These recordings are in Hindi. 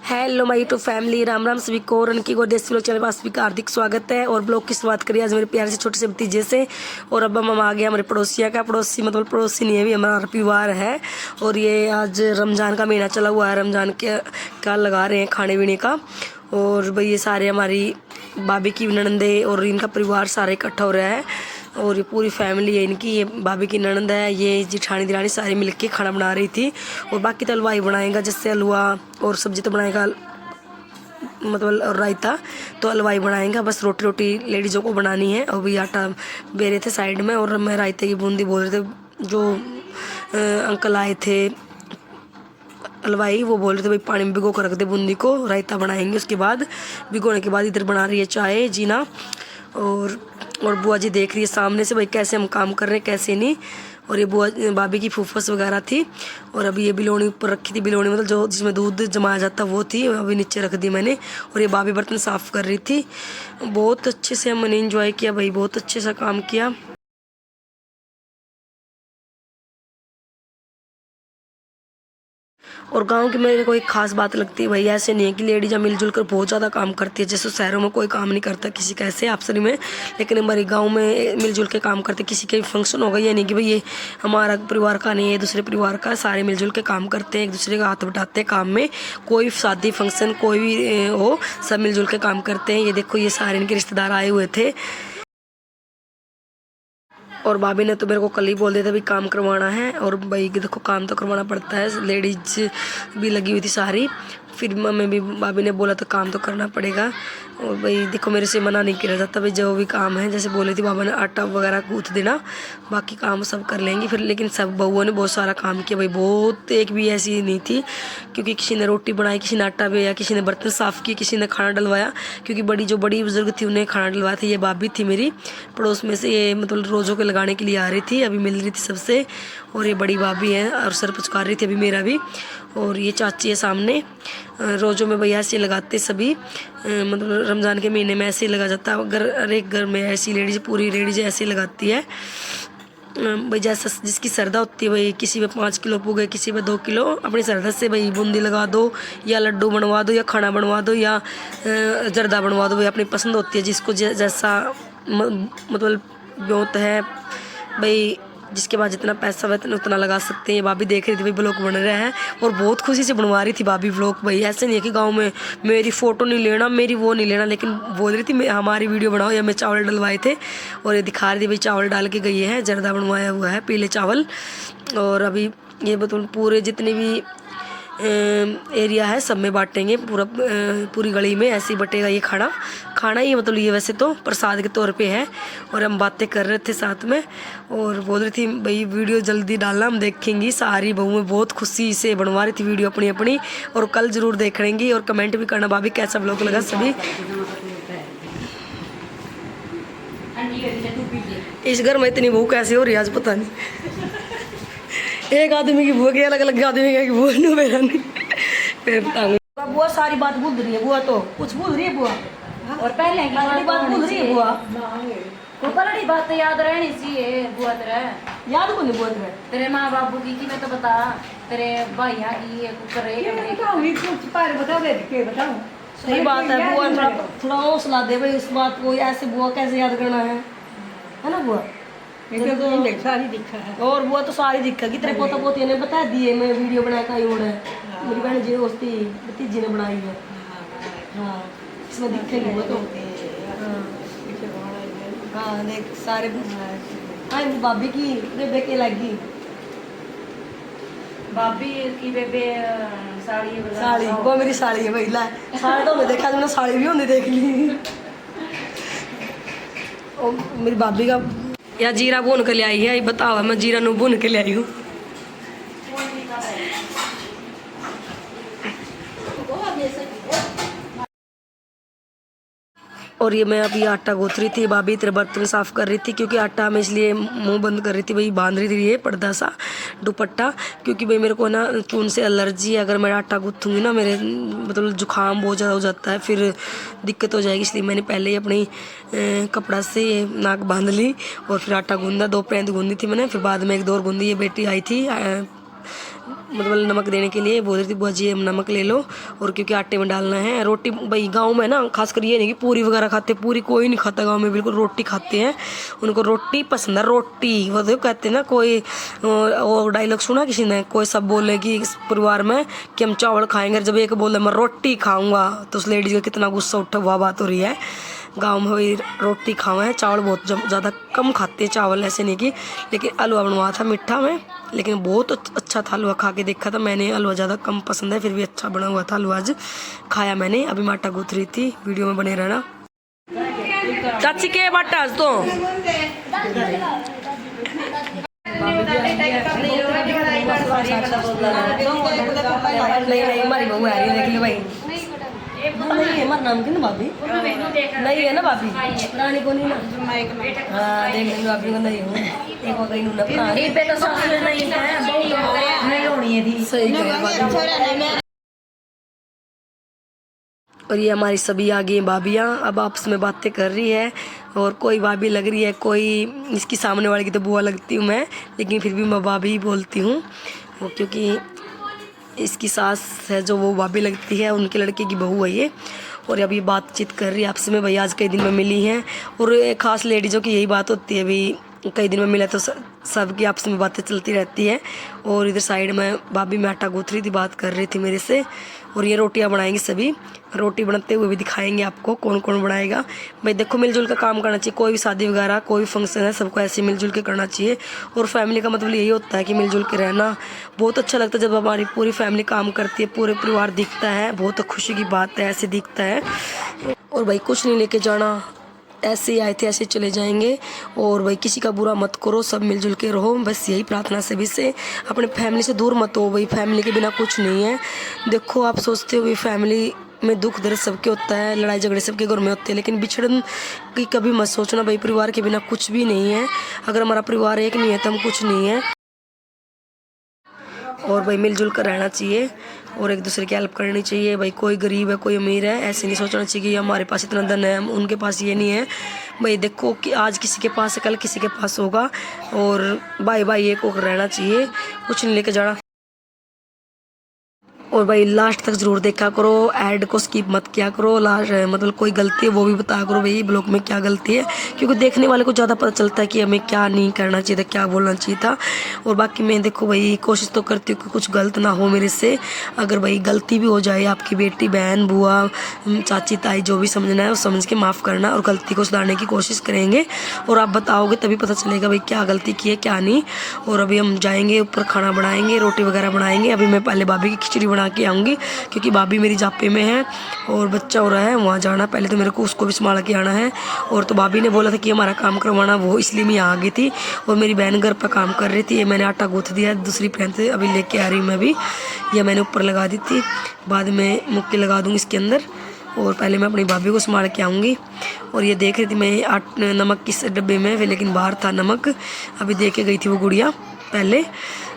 Hello my YouTube family, Ram Ram सभी को। रन की गोदेश लोग चैनल पर सभी का हार्दिक स्वागत है। और ब्लॉग की शुरुआत करिए आज मेरे प्यारे से छोटे से भतीजे से। और अब हम आ गए हमारे पड़ोसिया का, पड़ोसी मतलब पड़ोसी नहीं है, भी हमारा परिवार है। और ये आज रमज़ान का महीना चला हुआ है, रमज़ान के का लगा रहे हैं खाने पीने का। और भाई ये सारे हमारी भाभी की ननंदे और इनका परिवार सारे इकट्ठा हो रहा है। और ये पूरी फैमिली है इनकी, ये भाभी की ननंद है, ये जिठानी दिरानी सारी मिलके खाना बना रही थी। और बाकी तो हलवाई बनाएगा, जैसे हलवा और सब्जी तो बनाएगा मतलब, और रायता तो हलवाई बनाएगा। बस रोटी रोटी लेडीज़ों को बनानी है। और भी आटा बेरे थे साइड में, और मैं रायते की बूंदी बोल रहे थे जो अंकल आए थे हलवाई, वो बोल रहे थे भाई पानी में भिगो कर रख दे बूंदी को, रायता बनाएंगे। उसके बाद भिगोने के बाद इधर बना रही है चाय जीना। और बुआ जी देख रही है सामने से भाई कैसे हम काम कर रहे हैं कैसे नहीं। और ये बुआ भाभी की फूफस वगैरह थी। और अभी ये बिलोनी ऊपर रखी थी, बिलोनी मतलब जो जिसमें दूध जमाया जाता वो थी, अभी नीचे रख दी मैंने। और ये भाभी बर्तन साफ़ कर रही थी। बहुत अच्छे से हमने इंजॉय किया भाई, बहुत अच्छे से काम किया। और गांव की मेरे को एक खास बात लगती है भाई, ऐसे नहीं है कि लेडीज मिलजुल कर बहुत ज़्यादा काम करती है, जैसे शहरों में कोई काम नहीं करता किसी का ऐसे आपसरी में। लेकिन हमारे गांव में मिलजुल के काम करते, किसी का भी फंक्शन होगा ये नहीं कि भाई ये हमारा परिवार का नहीं है दूसरे परिवार का, सारे मिलजुल के काम करते हैं, एक दूसरे का हाथ बटाते हैं काम में। कोई शादी फंक्शन कोई भी हो, सब मिलजुल के काम करते हैं। ये देखो ये सारे इनके रिश्तेदार आए हुए थे। और भाभी ने तो मेरे को कल ही बोल दिया था भी काम करवाना है। और भाई देखो काम तो करवाना पड़ता है, लेडीज भी लगी हुई थी सारी। फिर मम्मी भी भाभी ने बोला तो काम तो करना पड़ेगा। और भाई देखो मेरे से मना नहीं किया जाता भाई, जो भी काम है जैसे बोले थी बाबा ने आटा वगैरह गूँथ देना, बाकी काम सब कर लेंगे फिर। लेकिन सब बहुओं ने बहुत सारा काम किया भाई, बहुत एक भी ऐसी नहीं थी क्योंकि किसी ने रोटी बनाई, किसी ने आटा बेया, किसी ने बर्तन साफ़ किए, किसी ने खाना डलवाया। क्योंकि जो बड़ी बुजुर्ग थी उन्हें खाना डलवाया था। ये भाभी थी मेरी पड़ोस में से, ये मतलब रोज़ों के लगाने के लिए आ रही थी, अभी मिल रही थी सबसे। और ये बड़ी भाभी है और सर पुचकार रही थी अभी मेरा भी। और ये चाची है सामने। रोज़ों में भैया ऐसे लगाते सभी, मतलब रमज़ान के महीने में ऐसे ही लगा जाता है। अगर हर एक घर में ऐसी लेडीज, पूरी लेडीज ऐसे लगाती है भाई, जैसा जिसकी श्रद्धा होती है भाई। किसी में 5 किलो पुगे, किसी में 2 किलो, अपनी श्रद्धा से भाई बूंदी लगा दो या लड्डू बनवा दो या खाना बनवा दो या जर्दा बनवा दो भाई, अपनी पसंद होती है जिसको जैसा मतलब ब्योत है भाई, जिसके पास जितना पैसा है उतना लगा सकते हैं। ये भाभी देख रही थी भाई ब्लॉग बन रहे हैं और बहुत खुशी से बनवा रही थी भाभी ब्लॉग भाई। ऐसे नहीं है कि गांव में मेरी फ़ोटो नहीं लेना, मेरी वो नहीं लेना, लेकिन बोल रही थी हमारी वीडियो बनाओ। या मैं चावल डलवाए थे और ये दिखा रही थी भाई चावल डाल के गई है, जर्दा बनवाया हुआ है पीले चावल। और अभी ये मतलब पूरे जितने भी एरिया है सब में बांटेंगे, पूरी गली में ऐसे ही बटेगा ये खाना ही मतलब ये वैसे तो प्रसाद के तौर पे है। और हम बातें कर रहे थे साथ में और बोल रही थी भाई वीडियो जल्दी डालना, हम देखेंगी। सारी बहुएं बहुत खुशी से बनवा रही थी वीडियो अपनी अपनी, और कल ज़रूर देखेंगी। और कमेंट भी करना भाभी कैसा ब्लॉग लगा सभी। इस घर में इतनी भूख कैसे हो रही है आज पता नहीं। एक आदमी की भूख अलग अलग आदमी की भूख नहीं, मेरा नहीं फिर बताऊंगी। बुआ सारी बात भूल रही है, बुआ तो कुछ भूल रही है बुआ, और पहले की बात भूल रही है बुआ। को पलड़ी बात तो याद रहनी चाहिए बुआ तेरे, याद को नहीं बुआ तेरे माँ बाबू की मैं तो बता, तेरे भाइया की बताऊं। सही बात है बुआ, थोड़ा हौसला दे भाई उस बात को, ऐसे बुआ कैसे याद करना है ना बुआ। सारी दिखा है और बुआ तो सारी दिखेगी, तेरे पोता पोती ने बता दिए, मैं वीडियो बना का ही है मेरी बहन जी दोस्ती भतीजी ने बनाई है। हाँ इसमें दिखेगी वो तो। हाँ देख सारे हाँ भाभी की बेबे लगी, भाभी की बेबे साड़ी वो मेरी साड़ी है भाई। ला साड़ी तो मैं देखा, तुमने साड़ी भी होनी देख ली। और मेरी भाभी का या जीरा भून के ले आई है, बताओ मैं जीरा नू भून के ले आई हूँ। और ये मैं अभी आटा गूँथ रही थी, भाभी तेरे बर्तन साफ़ कर रही थी क्योंकि आटा मैं इसलिए मुंह बंद कर रही थी भाई, बांध रही थी ये पर्दा सा दुपट्टा, क्योंकि भाई मेरे को ना चून से एलर्जी है। अगर मैं आटा गूँथूँगी ना मेरे मतलब जुकाम बहुत ज़्यादा हो जाता है, फिर दिक्कत हो जाएगी। इसलिए मैंने पहले ही अपनी कपड़ा से नाक बांध ली और फिर आटा गूँधा, 2 प्रेंद गूँधी थी मैंने, फिर बाद में 1 2 और गूँधी। ये बेटी आई थी मतलब नमक देने के लिए बोल रही थी बुआ जी नमक ले लो, और क्योंकि आटे में डालना है रोटी। भाई गांव में ना खासकर ये नहीं कि पूरी वगैरह खाते, पूरी कोई नहीं खाता गांव में, बिल्कुल रोटी खाते हैं, उनको रोटी पसंद है, रोटी। वो तो कहते हैं ना, कोई और डायलॉग सुना किसी ने, कोई सब बोले कि इस परिवार में कि हम चावल खाएंगे, जब एक बोले मैं रोटी खाऊंगा तो उस लेडीज का कितना गुस्सा उठा हुआ बात हो रही है। गांव में भाई रोटी खावा है, चावल बहुत ज़्यादा कम खाते हैं चावल, ऐसे नहीं कि। लेकिन हलवा बनवाया था मीठा में, लेकिन बहुत अच्छा था हलवा, खा के देखा था मैंने, हलवा ज़्यादा कम पसंद है, फिर भी अच्छा बना हुआ था हलवा, आज खाया मैंने। अभी मैं आटा गूंथ रही थी, वीडियो में बने रहना। चाची के बाटा तो नहीं हमारी बहू आ रही है, देख लो भाई। नहीं है हमारा नाम क्यों भाभी, नहीं है ना भाभी, रानी को नहीं ना। हाँ देख लेंगे भाभी को, नहीं हूँ एक हो गई नूना पुरानी पे तो ससुर नहीं है, नहीं होनी है थी, सही है। और ये हमारी सभी आ गई भाभियाँ, अब आपस में बातें कर रही है, और कोई भाभी लग रही है, कोई इसकी सामने वाले की तो बुआ लगती हूँ मैं, लेकिन फिर भी मैं भाभी ही बोलती हूँ, वो क्योंकि इसकी सास है जो वो भाभी लगती है, उनके लड़के की बहू है ये। और अभी बातचीत कर रही है आपसे में, भाई आज कई दिन में मिली हैं, और खास लेडीज़ों की यही बात होती है, भाई कई दिन में मिला तो सबकी आपस में बातें चलती रहती है। और इधर साइड में भाभी में आटा गूंथ रही थी, बात कर रही थी मेरे से। और ये रोटियां बनाएंगी, सभी रोटी बनाते हुए भी दिखाएंगे आपको कौन कौन बनाएगा। भाई देखो मिलजुल का काम करना चाहिए, कोई भी शादी वगैरह कोई फंक्शन है सबको ऐसे मिलजुल के करना चाहिए। और फैमिली का मतलब यही होता है कि मिलजुल के रहना बहुत अच्छा लगता है, जब हमारी पूरी फैमिली काम करती है, पूरे परिवार दिखता है, बहुत खुशी की बात है, ऐसे दिखता है। और भाई कुछ नहीं लेके जाना, ऐसे ही आए थे ऐसे चले जाएंगे। और भाई किसी का बुरा मत करो, सब मिलजुल के रहो, बस यही प्रार्थना सभी से। अपने फैमिली से दूर मत हो, भाई फैमिली के बिना कुछ नहीं है। देखो आप सोचते हो भाई फैमिली में दुख दर्द सबके होता है, लड़ाई झगड़े सबके घर में होते हैं, लेकिन बिछड़न की कभी मत सोचना, भाई परिवार के बिना कुछ भी नहीं है। अगर हमारा परिवार एक नहीं है तो हम कुछ नहीं है। और भाई मिलजुल कर रहना चाहिए, और एक दूसरे की हेल्प करनी चाहिए। भाई कोई गरीब है कोई अमीर है ऐसे नहीं सोचना चाहिए कि हमारे पास इतना धन है उनके पास ये नहीं है। भाई देखो कि आज किसी के पास है कल किसी के पास होगा, और भाई भाई एक होकर रहना चाहिए, कुछ नहीं लेके जाना। और भाई लास्ट तक जरूर देखा करो, ऐड को स्किप मत किया करो। लास्ट मतलब कोई गलती है वो भी बताया करो भाई ब्लॉग में क्या गलती है, क्योंकि देखने वाले को ज़्यादा पता चलता है कि हमें क्या नहीं करना चाहिए था, क्या बोलना चाहिए था। और बाकी मैं देखो भाई कोशिश तो करती हूँ कि कुछ गलत ना हो मेरे से। अगर भाई गलती भी हो जाए, आपकी बेटी बहन बुआ चाची ताई जो भी समझना है वो समझ के माफ़ करना, और गलती को सुधारने की कोशिश करेंगे। और आप बताओगे तभी पता चलेगा भाई क्या गलती की है क्या नहीं। और अभी हम जाएंगे ऊपर, खाना बनाएंगे, रोटी वगैरह बनाएंगे। अभी मैं पहले भाभी की खिचड़ी बना के आऊँगी, क्योंकि भाभी मेरी जापे में है और बच्चा हो रहा है, वहाँ जाना पहले तो मेरे को उसको भी संभाल के आना है। और तो भाभी ने बोला था कि हमारा काम करवाना, वो इसलिए मैं यहाँ आ गई थी। और मेरी बहन घर पर काम कर रही थी, ये मैंने आटा गूँथ दिया, दूसरी बहन से अभी लेके आ रही हूँ मैं भी। ये मैंने ऊपर लगा दी थी, बाद में मुक्की लगा दूँगी इसके अंदर। और पहले मैं अपनी भाभी को संभाल के आऊँगी। और ये देख रही थी मैं नमक किस डब्बे में, लेकिन बाहर था नमक, अभी दे के गई थी वो गुड़िया पहले।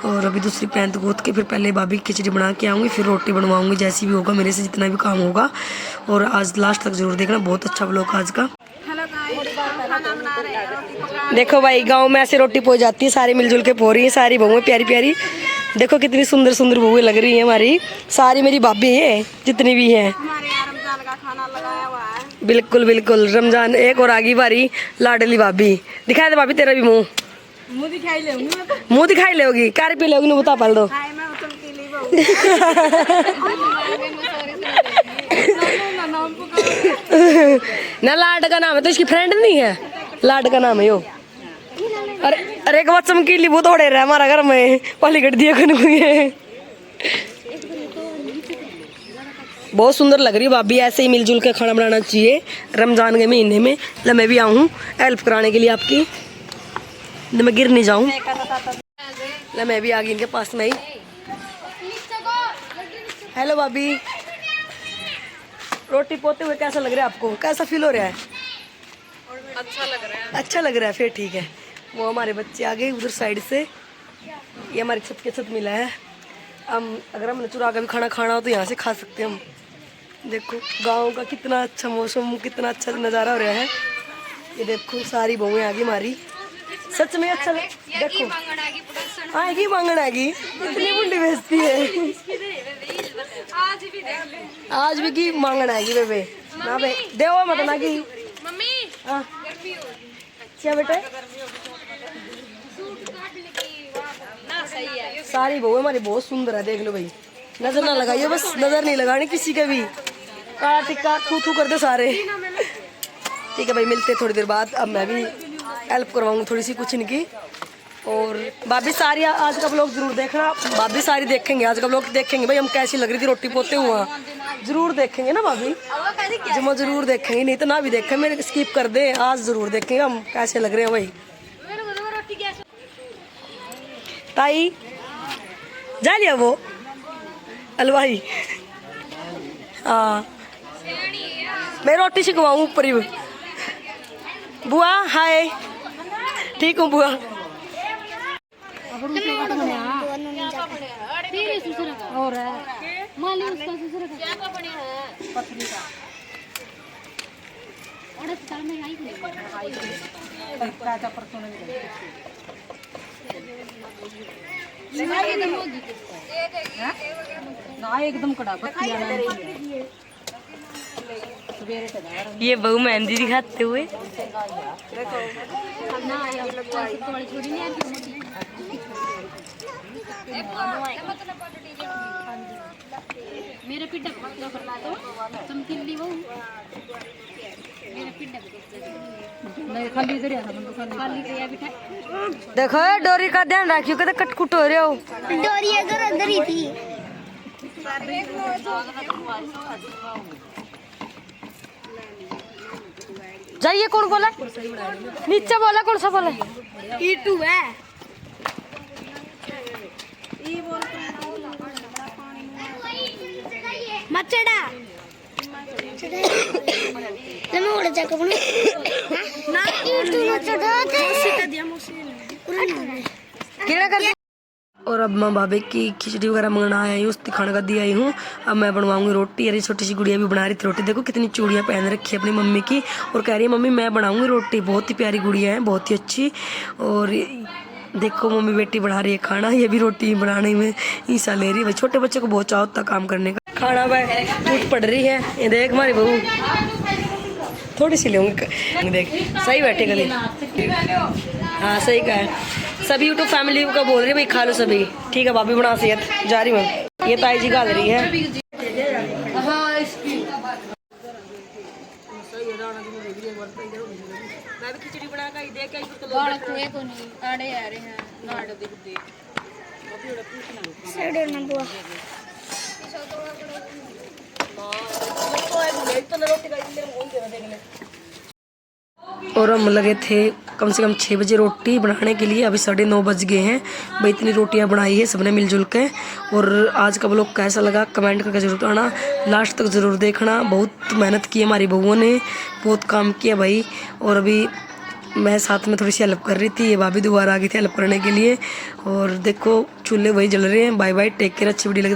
और अभी दूसरी पैंत गूँथ के फिर पहले भाभी की खिचड़ी बना के आऊँगी, फिर रोटी बनवाऊँगी, जैसी भी होगा मेरे से जितना भी काम होगा। और आज लास्ट तक जरूर देखना, बहुत अच्छा व्लॉग आज का। देखो भाई गांव में ऐसे रोटी पो जाती है, सारी मिलजुल के पो रही है, सारी बहुएं प्यारी प्यारी। देखो कितनी सुंदर सुंदर बहुएं लग रही है हमारी, सारी मेरी भाभी है जितनी भी है। रमजान का खाना लगाया हुआ है। बिल्कुल बिल्कुल रमजान एक और आगी बारी लाडली भाभी। दिखाए दे भाभी तेरा भी मुँह, मुँह दिखाई ले मुँह दिखाई लोगी कारी पी लोगी, बता पाल दो ना। लाड का नाम है तो इसकी फ्रेंड नहीं है, लाड का नाम है यो। अरे अरे एक बात चमकीली वो तोड़े रहा हमारा घर में पहली गट दिया है। बहुत सुंदर लग रही है भाभी, ऐसे ही मिलजुल के खाना बनाना चाहिए रमजान के महीने में। ला मैं भी आऊँ हेल्प कराने के लिए आपकी, मैं गिर नहीं जाऊँ। ला मैं भी आ गई इनके पास में ही। हेलो भाभी, रोटी पोते हुए कैसा लग रहा है आपको, कैसा फील हो रहा है? अच्छा लग रहा है। अच्छा लग रहा है, फिर ठीक है। वो हमारे बच्चे आ गए उधर साइड से, ये हमारी छत के छत मिला है। हम अगर हमने चुरा का भी खाना खाना हो तो यहाँ से खा सकते हैं हम। देखो गांव का कितना अच्छा मौसम, कितना अच्छा नज़ारा हो रहा है। ये देखो सारी बहुएं आ गई हमारी, सच में अच्छा देखो आएगी मांगन आएगी, इतनी बुंडी बेचती है। आज भी की मांगन आएगी बेबे ना बे, देव मत ना की मम्मी हाँ क्या बेटे ना सही है। सारी बहू हमारी बहुत सुंदर है, देख लो भाई, नजर ना लगाइए, बस नजर नहीं लगानी किसी के भी, काला टिक्का थू थू कर दे सारे। ठीक है भाई, मिलते हैं थोड़ी देर बाद। अब मैं भी हेल्प करवाऊंगी थोड़ी सी कुछ इनकी। और भाभी सारी आज का ब्लॉग जरूर देखना, भाभी सारी देखेंगे आज का ब्लॉग, देखेंगे भाई हम कैसी लग रही थी रोटी पोते हुआ, जरूर देखेंगे ना भाभी, जमा जरूर देखेंगे, नहीं तो ना भी देखें, मेरे स्किप कर दे, आज जरूर देखेंगे हम कैसे लग रहे हैं भाई। ताई जा लिया वो हलवाई, हाँ मैं रोटी सिखवाऊँ ऊपर ही। बुआ हाय, ठीक हूँ बुआ। एकदम कड़ा ये बहू मेहंदी दिखाते हुए, मेरे पिड्डा चमकीली वो मेरे पिड्डा खाली इधर खाली बिठा। देखो डोरी का ध्यान रखियो, कद कटकुट हो रहे हो। डोरी अगर अंदर ही थी। जाइए, कौन बोला नीचे, बोला कौन सा बोला, ईटू है। मचड़ा लम्बे उड़ जा कब ना ईटू न चढ़ाते सीधा दिया केड़ा कर। और अब मैं भाभी की खिचड़ी वगैरह मंगना आई हूँ, उसकी खाने का दिया आई हूँ। अब मैं बनवाऊंगी रोटी। अरे छोटी सी गुड़िया भी बना रही थी रोटी, देखो कितनी चूड़ियाँ पहन रखी है अपनी मम्मी की, और कह रही है मम्मी मैं बनाऊंगी रोटी। बहुत ही प्यारी गुड़िया है, बहुत ही अच्छी। और देखो मम्मी बेटी बना रही है खाना, ये भी रोटी बनाने में हिस्सा ले रही है। छोटे बच्चे को बहुत चाह होता काम करने का। खाना भाई टूट पड़ रही है, ये देख हमारी बहू थोड़ी सी लेंगे, देख सही बैठे कभी, हाँ सही कहा है। सभी यूट्यूब फैमिली का बोल रही है भाई खा लो सभी। ठीक है भाभी बना सेहत जा रही हूँ, ये ताई जी गाल रही है। खिचड़ी बना कर दे के और हम लगे थे कम से कम 6 बजे रोटी बनाने के लिए, अभी 9:30 बज गए हैं भाई। इतनी रोटियां बनाई है सबने मिलजुल के। और आज का ब्लॉग कैसा लगा कमेंट करके जरूर करना, लास्ट तक ज़रूर देखना। बहुत मेहनत की हमारी बहुओं ने, बहुत काम किया भाई। और अभी मैं साथ में थोड़ी सी हेल्प कर रही थी, ये भाभी दोबारा आ गई थी हेल्प करने के लिए। और देखो चूल्हे वही जल रहे हैं। बाय बाय, टेक केयर, अच्छी वीडियो लगी